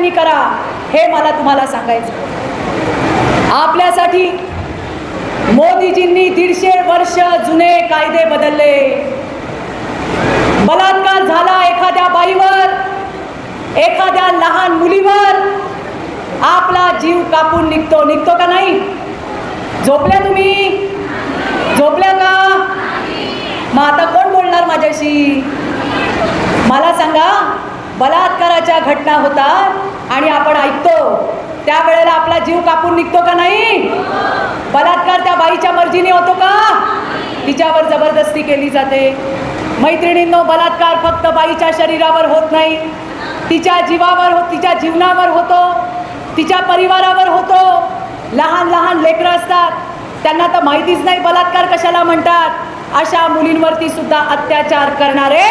पद्धतीने करा, हे मला तुम्हाला सांगायचं। आपल्यासाठी मोदीजींनी 150 वर्ष जुने कायदे बदलले। बलात्कार झाला एखाद्या बाईवर, एखाद्या लहान मुलीवर, आपला जीव कापून निघतो का नाही? झोपल्या तुम्ही? झोपल्या का? मग आता कोण बोलणार माझ्याशी? मला सांगा, बलात्काराच्या घटना होतात आणि आपण ऐकतो, त्यावेळेला आपला जीव कापून निघतो का नाही? बलात्कार त्या बाईच्या मर्जीने होतो का? तिच्यावर जबरदस्ती केली जाते। मैत्रिणींनो, बलात्कार फक्त बाईच्या शरीरावर होत नाही, तिच्या जीवावर तिच्या जीवनावर होतो, तिच्या परिवारावर होतो। लहान लहान लेकरं असतात, त्यांना तर माहितीच नाही बलात्कार कशाला म्हणतात। अशा मुलींवरती सुद्धा अत्याचार करणारे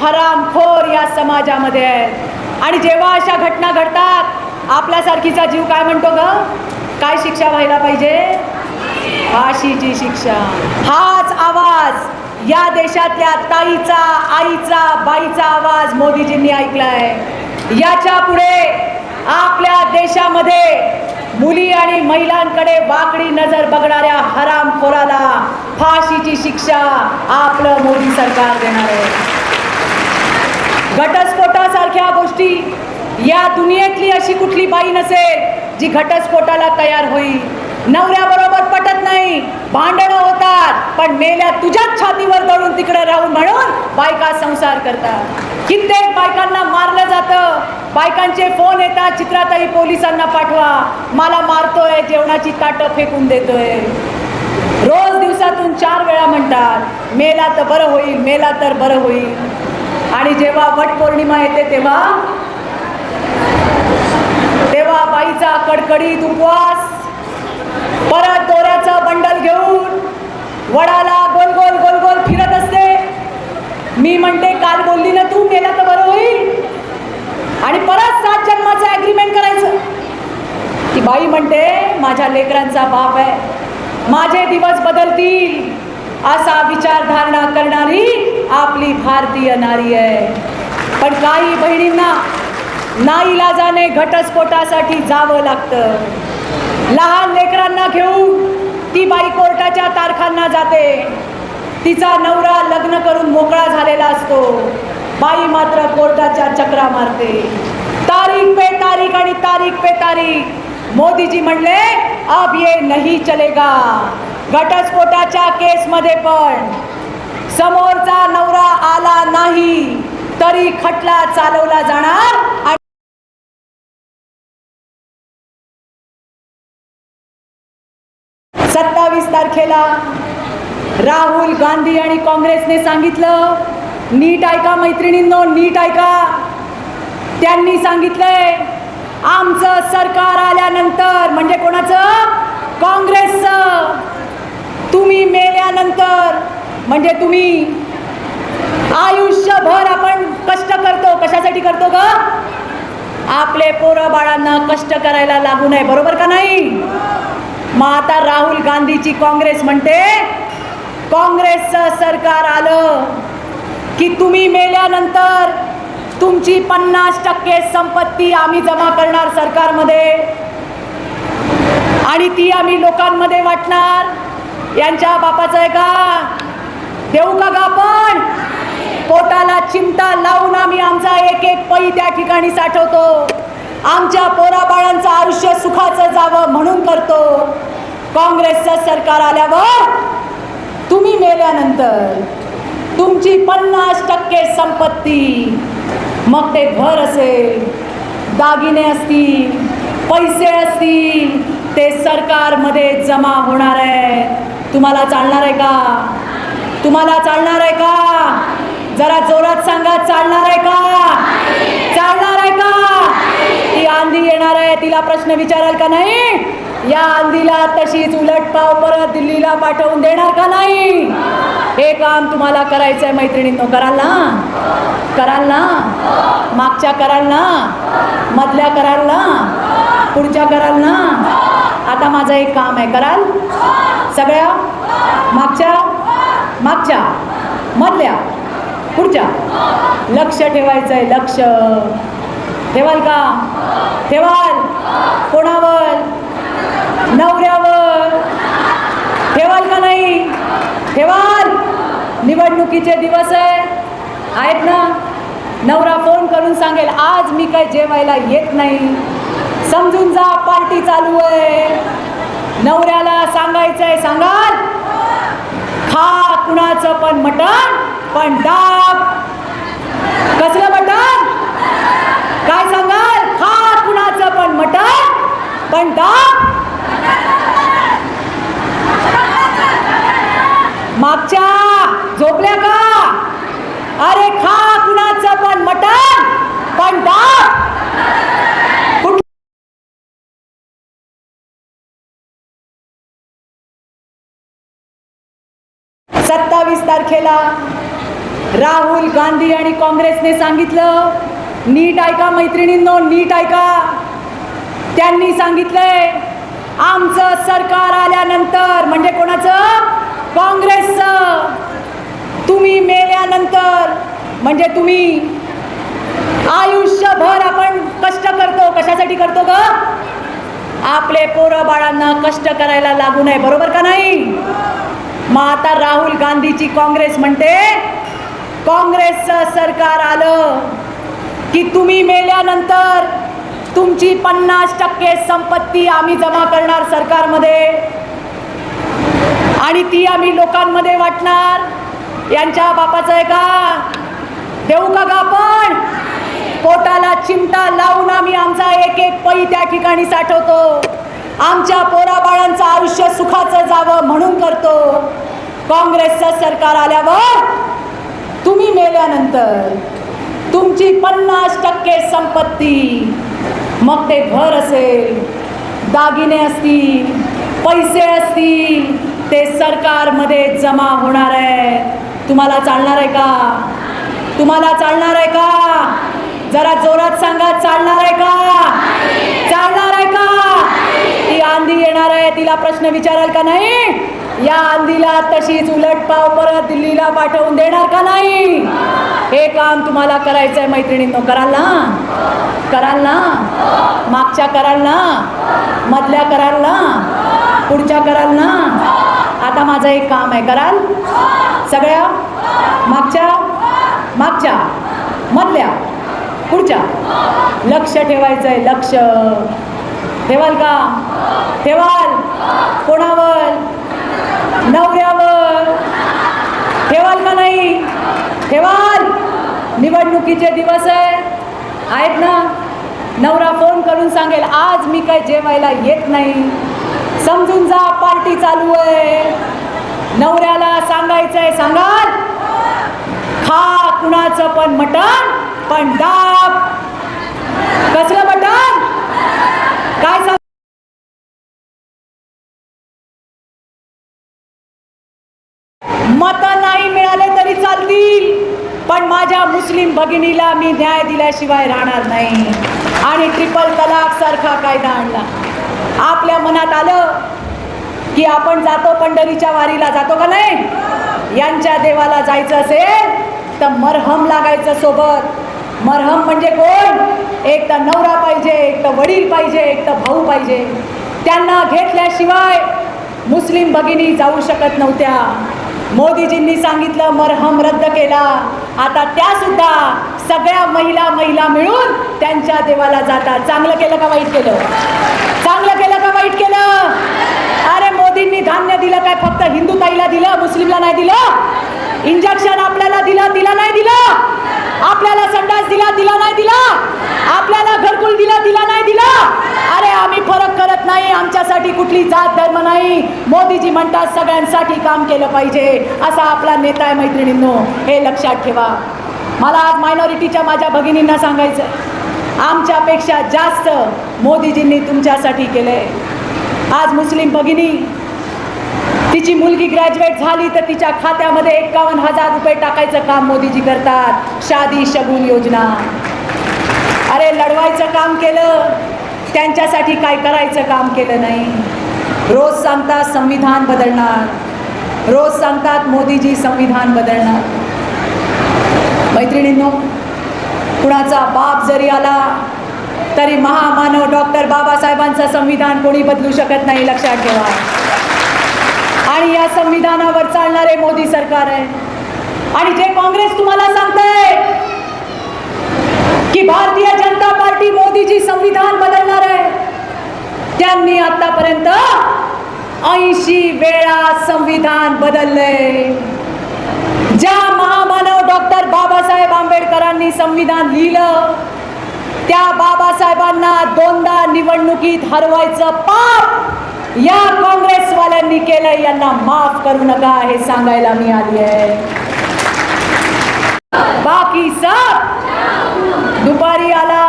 हरामखोर या समाजामध्ये आहेत। आणि जेव्हा अशा घटना घडतात, आपल्यासारखीचा जीव काय म्हणतो ग? काय शिक्षा व्हायला पाहिजे? फाशीची शिक्षा। हाच आवाज या देशातल्या ताईचा, आईचा, बाईचा आवाज मोदीजींनी ऐकलाय। याच्या पुढे आपल्या देशामध्ये मुली आणि महिलांकडे वाकडी नजर बघणाऱ्या हरामखोराला फाशीची शिक्षा आपलं मोदी सरकार देणार आहे। घटस्फोटासारख्या गोष्टी या दुनियेतली अशी कुठली बाई नसेल जी घटस्फोटाला तयार होईल। नवऱ्याबरोबर पटत नाही, भांडणं होतात, पण मेल्या तुझ्याच छातीवर दळून तिकडे राहून म्हणून बायका संसार करतात। कित्येक बायकांना मारलं जातं, बायकांचे फोन येतात, चित्राताई पोलिसांना पाठवा, मला मारतोय, जेवणाची ताटं फेकून देतोय। रोज दिवसातून 4 वेळा म्हणतात, मेला तर बरं होईल, मेला तर बरं होईल। आणि जेव्हा वटपौर्णिमा येते तेव्हा बाईचा कडकडीत उपवास, परत दोऱ्याचं बंडल घेऊन वडाला गोल गोल गोल गोल फिरत असते। मी म्हणते, काल बोलली ना तू, मेला तर बरं होईल, आणि परत 7 जन्माचं ॲग्रीमेंट करायचं। ती बाई म्हणते, माझ्या लेकरांचा बाप आहे, माझे दिवस बदलतील, असा विचारधारणा करणारी आपली भारतीय नारी आहे। पण काही बहिणींना नाईलाजाने घटस्फोटासाठी जावं लागतं। लहान लेकरांना घेऊन ती बाई कोर्टाच्या तारखांना जाते, तिचा नवरा लग्न करून मोकळा झालेला असतो, बाई मात्र कोर्टाच्या चक्रा मारते, तारीख पे तारीख आणि तारीख पे तारीख। मोदीजी म्हणले, अब ये नहीं चलेगा। घटस्फोटाच्या केसमध्ये पण समोरचा नवरा आला नाही तरी खटला चालवला जाणार। 27 तारखेला राहुल गांधी आणि काँग्रेसने सांगितलं, नीट ऐका मैत्रिणींनो, नीट ऐका, त्यांनी सांगितलंय आमचं सरकार आल्यानंतर, म्हणजे कोणाचं? काँग्रेसचं, तुम्ही मेल्यानंतर, म्हणजे तुम्ही आयुष्यभर आपण कष्ट करतो, कशासाठी करतो ग? आपले पोरं बाळांना कष्ट करायला लागू नये, बरोबर का नाही? मग आता राहुल गांधीची काँग्रेस म्हणते, काँग्रेसचं सरकार आलं की तुम्ही मेल्यानंतर तुमची 50% संपत्ती आम्ही जमा करणार सरकारमध्ये, आणि ती आम्ही लोकांमध्ये वाटणार। यांच्या बापाचं आहे का? देऊ का ग आपण? पोटाला चिमटा लावून आम्ही आमचा एक एक पै त्या ठिकाणी साठवतो, आमच्या पोराबाळांचं आयुष्य सुखाचं जावं म्हणून करतो। काँग्रेसचं सरकार आल्यावर तुम्ही मेल्यानंतर तुमची 50% संपत्ती, मग ते घर असेल, दागिने असतील, पैसे असतील, ते सरकारमध्ये जमा होणार आहे। तुम्हाला चालणार आहे का? तुम्हाला चालणार आहे का? जरा जोरात सांगा, चालणार आहे का? चालणार आहे का? ती आंधी येणार आहे, तिला प्रश्न विचाराल का नाही? या आंधीला तशीच उलट पाव परत दिल्लीला पाठवून देणार का नाही? हे काम तुम्हाला करायचं आहे मैत्रिणींनो, कराल ना? कराल ना? मागच्या कराल ना? मधल्या कराल ना? पुढच्या कराल ना? आता माझं एक काम आहे, कराल? सगळ्या? मागच्या, मधल्या, पुढच्या? लक्ष ठेवायचं आहे, लक्ष। ठेवाल का? ठेवाल? कोणावर? नवऱ्यावर? ठेवाल का नाही? ठेवाल? निवडणुकीचे दिवस आहेत ना. नवरा फोन करून सांगेल आज मी काय जेवायला येत नाही, समजून जा पार्टी चालू आहे. नवऱ्याला सांगायचंय, सांगाल खा कुणाचं पण मटण, पण दाब. कसलं मटण? काय सांगाल? खा कुणाचं पण मटण, पण दाब. मागच्या झोपल्या का? अरे खा कुणाचं पण मटण, पण दाब. 27 तारखेला राहुल गांधी आणि काँग्रेसने सांगितलं, नीट ऐका मैत्रिणींनो, नीट ऐका. त्यांनी सांगितलंय आमचं सरकार आल्यानंतर, म्हणजे कोणाचं? काँग्रेसचं. तुम्ही मेल्यानंतर, म्हणजे तुम्ही आयुष्यभर आपण कष्ट करतो. कशासाठी करतो ग? आपले पोरं बाळांना कष्ट करायला लागू नये, बरोबर का नाही? मग आता राहुल गांधीची काँग्रेस म्हणते, काँग्रेसचं सरकार आलं की तुम्ही मेल्यानंतर तुमची 50% संपत्ती आम्ही जमा करणार सरकारमध्ये आणि ती आम्ही लोकांमध्ये वाटणार. यांच्या बापाचं आहे का? देऊ का आपण? पोटाला चिमटा लावून आम्ही आमचा एक एक पै त्या ठिकाणी साठवतो. आमच्या पोराबाळांचं आयुष्य सुखाचं जावं म्हणून करतो. काँग्रेसचं सरकार आल्यावर तुम्ही मेल्यानंतर तुमची 50% संपत्ती, मग ते घर असेल, दागिने असतील, पैसे असतील, ते सरकारमध्ये जमा होणार आहे. तुम्हाला चालणार आहे का? तुम्हाला चालणार आहे का? जरा जोरात सांगा, चालणार आहे का? चालणार आहे का? ती आंधी येणार आहे, तिला प्रश्न विचाराल का नाही? या आंधीला तशीच उलट पाव परत दिल्लीला पाठवून देणार का नाही? हे काम तुम्हाला करायचंय मैत्रिणींनो. कराल ना? कराल ना? मागच्या कराल ना? मधल्या कराल ना? पुढच्या कराल ना? आता माझं एक काम आहे, कराल सगळ्या? मागच्या, मागच्या, मधल्या, पुढच्या. लक्ष ठेवायचंय, लक्ष. ठेवाल का? ठेवाल? कोणावर? नवऱ्यावर? ठेवाल का नाही? ठेवाल? निवडणुकीचे दिवस आहेत ना. नवरा फोन करून सांगेल आज मी काय जेवायला येत नाही, समजून जा पार्टी चालू आहे. नवऱ्याला सांगायचंय, सांगाल खा कुणाचं पण मटण, पण दाब. कसलं मटण? काय सांग? मत नाही मिळाले तरी चालतील, पण माझ्या मुस्लिम भगिनीला मी न्याय दिल्याशिवाय राहणार नाही. आणि ट्रिपल तलाक सारखा कायदा आणला. आपल्या मनात आलं की आपण जातो पंढरीच्या वारीला, जातो का नाही? यांच्या देवाला जायचं असेल तर मरहम लागायचं सोबत. मरहम म्हणजे कोण? एक तर नवरा पाहिजे, एक तर वडील पाहिजे, एक तर भाऊ पाहिजे. त्यांना घेतल्याशिवाय मुस्लिम भगिनी जाऊ शकत नव्हत्या. मोदीजींनी सांगितलं मरहम रद्द केला. आता त्या सुद्धा सगळ्या महिला मिळून त्यांच्या देवाला जातात. चांगलं केलं का वाईट केलं? चांगलं केलं का वाईट केलं? अरे मोदींनी धान्य दिलं काय फक्त हिंदुताईला दिलं, मुस्लिमला नाही दिलं? इंजेक्शन आपल्याला दिलं, तिला नाही दिलं? आपल्याला संडास दिला, तिला नाही दिला? आपल्याला घरकुल दिलं, तिला नाही दिलं? अरे आम्ही फरक करत नाही, आमच्यासाठी कुठली जात धर्म नाही. मोदीजी म्हणतात सगळ्यांसाठी काम केलं पाहिजे, असा आपला नेता आहे मैत्रिणींनो, हे लक्षात ठेवा. मला आज मायनॉरिटीच्या माझ्या भगिनींना सांगायचं, आमच्यापेक्षा जास्त मोदीजींनी तुमच्यासाठी केलंय. आज मुस्लिम भगिनी, तिची मुलगी ग्रॅज्युएट झाली तर तिच्या खात्यामध्ये 51,000 रुपये टाकायचं काम मोदीजी करतात. शादी शगुन योजना. अरे लढवायचं काम केलं, त्यांच्यासाठी काय करायचं काम केलं नाही. रोज सांगतात संविधान बदलणार, रोज सांगतात मोदीजी संविधान बदलणार. मैत्रिणींनो, कुणाचा बाप जरी आला तरी महामानव डॉक्टर बाबासाहेबांचं संविधान कोणी बदलू शकत नाही, लक्षात ठेवा. आणि या संविधानावर चालणारे मोदी सरकार आहे. आणि जे काँग्रेस तुम्हाला सांगते की भारतीय जनता पार्टी मोदीजी संविधान बदलणार आहे, त्यांनी आतापर्यंत 80 वेळा संविधान बदलले. ज्या महामानव डॉक्टर बाबासाहेब आंबेडकरांनी संविधान लिहिलं त्या बाबासाहेबांना 2दा निवडणुकीत हरवायचं पाप या काँग्रेसवाल्यांनी केलंय. यांना माफ करू नका हे सांगायला मी आली आहे. बाकी सब दुपारी आला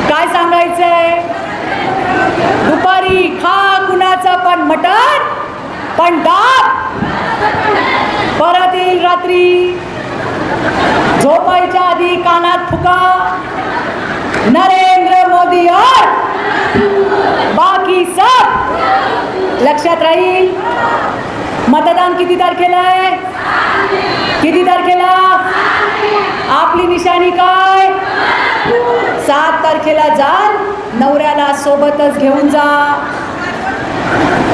काय सांगायचंय, दुपारी खा कुणाचं पण मटण पण दाब परत येईल रात्री. झोपायच्या आधी कानात फुका नरेंद्र मोदी और बाकी सब लक्षात राहील. मतदान किती तारखेला आहे, किती तारखेला, आपली निशाणी काय, 7 तारखेला जाल. नवऱ्याला सोबतच घेऊन जा.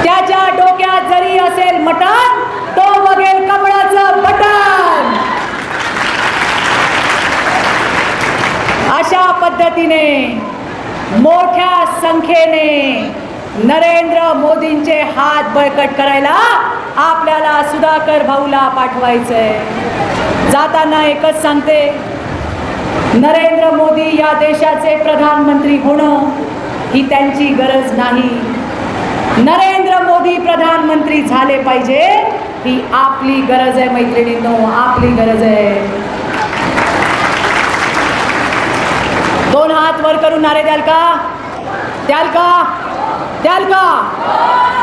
त्याच्या डोक्यात जरी असेल मटण तो बघेल कमळाचं बटन. अशा पद्धतीने मोठ्या संख्येने नरेंद्र मोदींचे हात बळकट करायला आपल्याला सुधाकर भाऊला पाठवायचंय. जाताना एकच सांगते, नरेंद्र मोदी या देशाचे प्रधानमंत्री होणं ही त्यांची गरज नाही. नरेंद्र मोदी प्रधानमंत्री झाले पाहिजे ही आपली गरज आहे मैत्रिणींनो, आपली गरज आहे. 2 हात वर करून नारे द्याल का, द्याल का, द्याल का,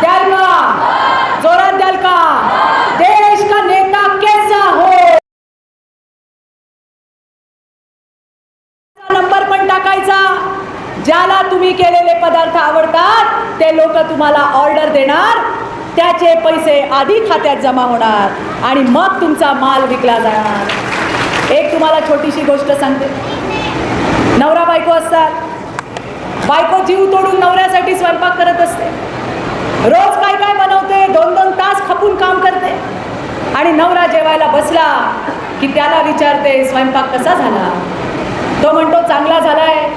द्याल का, जोरात द्याल का. देश का नेता कैसा हो नंबर पण टाकायचा. ज्याला तुम्ही केलेले पदार्थ आवडतात ते लोक तुम्हाला ऑर्डर देणार, त्याचे पैसे आधी खात्यात जमा होणार आणि मग तुमचा माल विकला जाणार. एक तुम्हाला छोटीशी गोष्ट सांगते. नवरा बायको असतात, बायको जीव तोडून नवऱ्यासाठी स्वयंपाक करत असते. रोज काय काय बनवते, 2-2 तास खपून काम करते. आणि नवरा जेवायला बसला की त्याला विचारते स्वयंपाक कसा झाला. तो म्हणतो चांगला झालाय,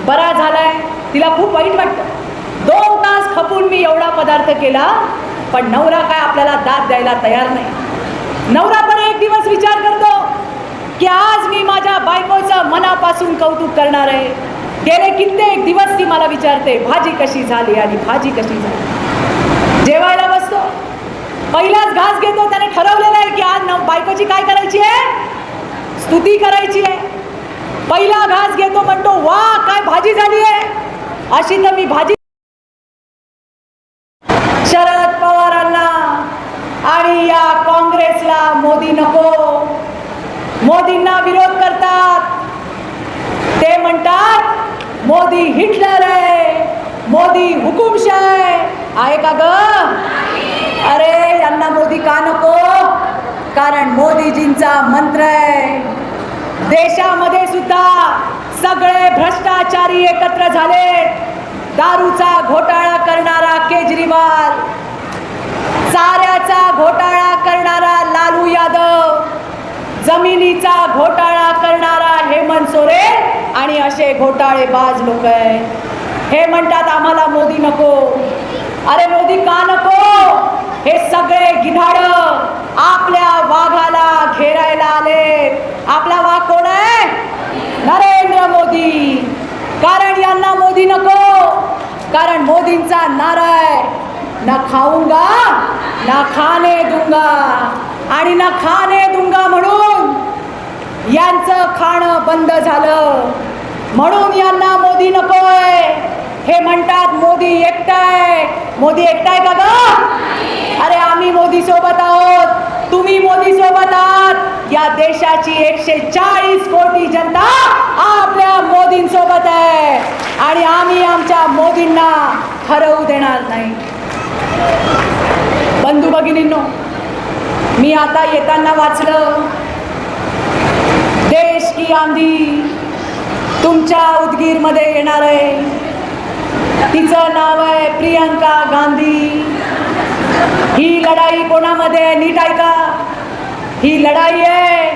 बरा झालाय. तिला खूप वाईट वाटतं. 2 तास खपून मी एवढा पदार्थ केला, पण नवरा काय आपल्याला दाद द्यायला तयार नाही. नवरा पण एक दिवस विचार करतो की आज मी माझ्या बायकोचं मनापासून कौतुक करणार आहे. गेले कित्येक दिवस ती मला विचारते भाजी कशी झाली आणि भाजी कशी झाली. जेवायला बसतो, पहिलाच घास घेतो. त्याने ठरवलेलं आहे की आज बायकोची काय करायची आहे, स्तुती करायची आहे. पहिला घास घेतो, म्हणतो वा काय भाजी झाली आहे, अशी तर मी भाजी. शरद पवारांना आणि या काँग्रेसला मोदी नको. मोदींना विरोध करतात. ते म्हणतात मोदी हिटलर आहे, मोदी हुकुमशाह आहे का ग. अरे यांना मोदी का नको, कारण मोदीजींचा मंत्र आहे. देशामध्ये सुद्धा सगळे भ्रष्टाचारी एकत्र झाले. दारूचा घोटाळा करणारा केजरीवाल, चाऱ्याचा घोटाळा करणारा लालू यादव, जमिनीचा घोटाळा करणारा हेमंत सोरेन आणि असे घोटाळेबाज लोक आहेत. हे म्हणतात आम्हाला मोदी नको. अरे मोदी का नको, हे सगळे गिधाडं आपल्या वाघाला घेरायला आले. आपला वाघ कोण आहे, नरेंद्र मोदी. कारण यांना मोदी नको, कारण मोदींचा नारा आहे ना खाऊंगा ना खाने दूंगा. आणि ना खाने दूंगा म्हणून यांचं खाणं बंद झालं, म्हणून यांना मोदी नकोय. हे म्हणतात मोदी एकटाय. मोदी एकटाय का ग. अरे आम्ही मोदी सोबत आहोत, तुम्ही मोदी सोबत आहात. या देशाची 140 कोटी जनता आपल्या मोदींसोबत आहे आणि आम्ही आमच्या मोदींना हरवू देणार नाही. बंधू भगिनींनो, मी आता येताना वाचलं, देश की आंधी तुमच्या उदगीरमध्ये येणार आहे. तिचं नाव आहे प्रियंका गांधी. ही लढाई कोणामध्ये आहे नीट ऐका. ही लढाई आहे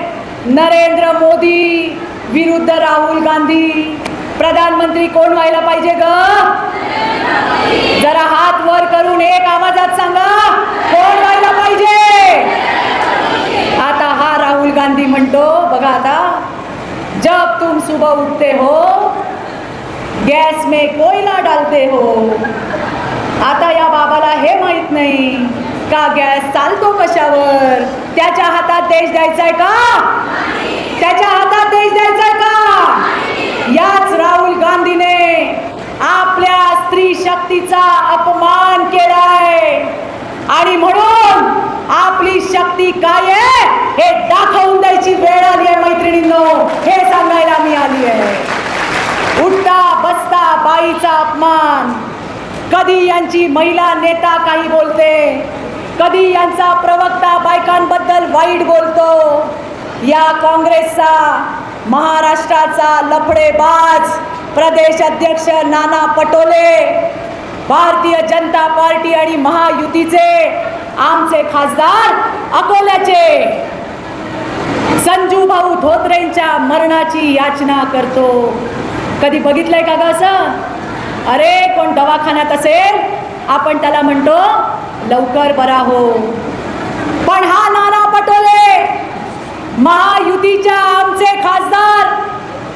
नरेंद्र मोदी विरुद्ध राहुल गांधी. प्रधानमंत्री कोण व्हायला पाहिजे ग? जरा हात वर करून एक आवाजात सांगा, कोण व्हायला पाहिजे? आता हा राहुल गांधी म्हणतो बघा, आता जब तुम सुबह उठते हो गैस में कोयला डालते हो. आता या बाबाला हे माहित नाही का गॅस चालतो कशावर. त्याच्या हातात देश द्यायचाय का? त्याच्या हातात देश द्यायचाय का? याच राहुल गांधीने आपल्या स्त्री शक्तीचा अपमान केलाय आणि म्हणून आपली शक्ती काय आहे हे दाखवून द्यायची वेळ आली आहे मैत्रिणींनो. हे सांगायला मी आली आहे. उठता बसता बाईचा अपमान. कधी यांची महिला नेता काही बोलते, कधी यांचा प्रवक्ता बायकांबद्दल वाईट बोलतो. या काँग्रेसचा महाराष्ट्राचा लफडेबाज प्रदेश अध्यक्ष नाना पटोले, भारतीय जनता पार्टी आणि महायुतीचे आमचे खासदार अकोल्याचे संजू भाऊ धोत्रेंच्या मरणाची याचना करतो. कधी बघितलंय का ग असं? अरे कोण दवाखान्यात असेल आपण त्याला म्हणतो लवकर बरा हो. पण हा नाना पटोले महायुतीच्या आमचे खासदार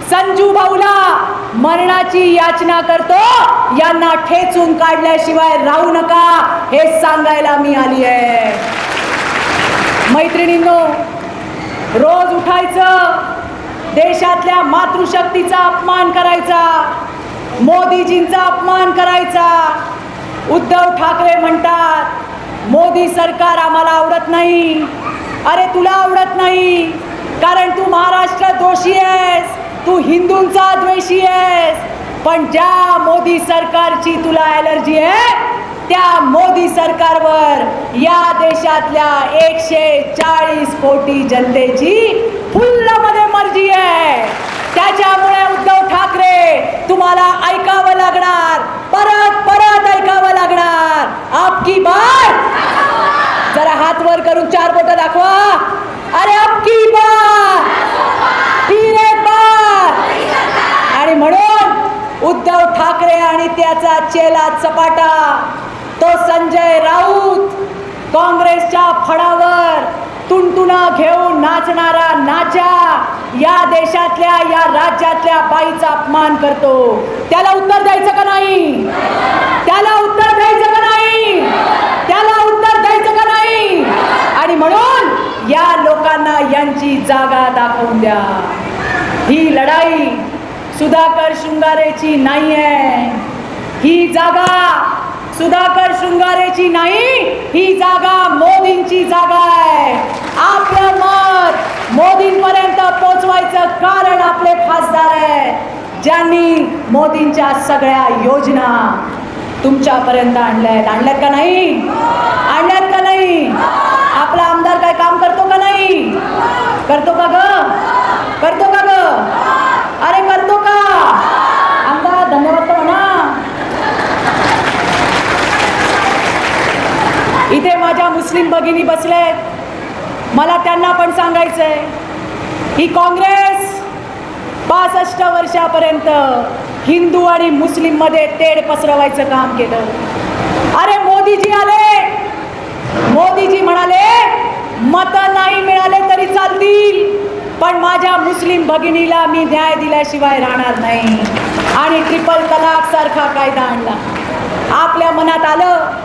संजू भाऊला मरणाची याचना करतो. यांना ठेचून काढल्याशिवाय राहू नका हे सांगायला मी आली आहे. मैत्रिणींनो, रोज उठायचं, देशातल्या मातृशक्तीचा अपमान करायचा, मोदीजींचा अपमान करायचा. उद्धव ठाकरे म्हणतात मोदी सरकार आम्हाला आवडत नाही. अरे तुला आवडत नाही कारण तू महाराष्ट्र दोषी आहेस, तू हिंदूंचा द्वेषी आहेस. पण ज्या मोदी सरकारची तुला ॲलर्जी आहे त्या मोदी सरकारवर या देशातल्या 140 कोटी जनतेची फुल्लमध्ये मर्जी आहे. त्याच्यामुळे उद्धव ठाकरे तुम्हाला ऐकावं लागणार, परत परत ऐकावं लागणार. आपकी बार, जरा हात वर करून 4 बोटं दाखवा. अरे आपकी बार, फिर एक बार. आणि म्हणून उद्धव ठाकरे आणि त्याचा चेला चपाटा तो संजय राऊत काँग्रेसच्या फडावर तुणतुणा घेऊन नाचणारा नाचा या देशातल्या या राज्यातल्या बाईचा अपमान करतो. त्याला उत्तर द्यायचं का नाही? त्याला उत्तर द्यायचं का नाही? त्याला उत्तर द्यायचं का नाही? आणि म्हणून या लोकांना यांची जागा दाखवून द्या. ही लढाई सुधाकर शृंगारेची नाही आहे. ही जागा सुधाकर शृंगारेची नाही, ही जागा मोदींची जागा आहे. आपलं मत मोदींपर्यंत पोचवायचं कारण आपले खासदार आहेत ज्यांनी मोदींच्या सगळ्या योजना तुमच्यापर्यंत आणल्यात. आणल्यात का नाही? आणल्यात का नाही? आपला आमदार काय काम करतो का नाही? करतो का ग? करतो का ग? अरे करतो का आमदार? धन्यवाद तो म्हणा. इथे माझ्या मुस्लिम भगिनी बसलेत, मला त्यांना पण सांगायचंय ही काँग्रेस 65 वर्षापर्यंत हिंदू आणि मुस्लिम मध्ये तेढ पसरवायचं काम केलं. अरे मोदीजी आले, मोदीजी म्हणाले मतं नाही मिळाले तरी चालतील पण माझ्या मुस्लिम भगिनीला मी न्याय दिल्याशिवाय राहणार नाही. आणि ट्रिपल तलाक सारखा कायदा आणला. आपल्या मनात आलं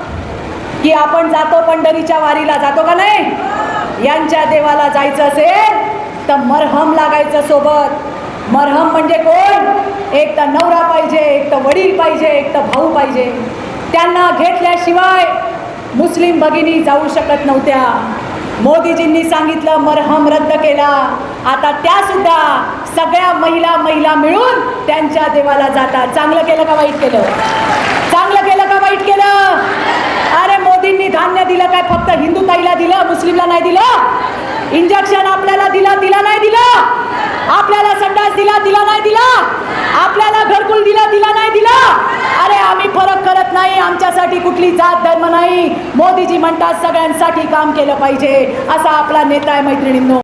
की आपण जातो पंढरीच्या वारीला, जातो का नाही? यांच्या देवाला जायचं असेल तर मरहम लागायचं सोबत. मरहम म्हणजे कोण? एक तर नवरा पाहिजे, एक तर वडील पाहिजे, एक तर भाऊ पाहिजे. त्यांना घेतल्याशिवाय मुस्लिम भगिनी जाऊ शकत नव्हत्या. मोदीजींनी सांगितलं मरहम रद्द केला. आता त्या सुद्धा सगळ्या महिला मिळून त्यांच्या देवाला जातात. चांगलं केलं का वाईट केलं? चांगलं केलं का वाईट केलं? अरे मोदींनी धान्य दिलं काय फक्त हिंदू ताईला दिलं, मुस्लिमला नाही दिलं? इंजेक्शन आपल्याला दिलं, तिला नाही दिलं? आपल्याला संडास दिला, तिला नाही दिला? फरक करत नाही, आमच्यासाठी कुठली जात धर्म नाही. मोदीजी म्हणतात सगळ्यांसाठी काम केलं पाहिजे, असा आपला नेता आहे मैत्रिणींनो.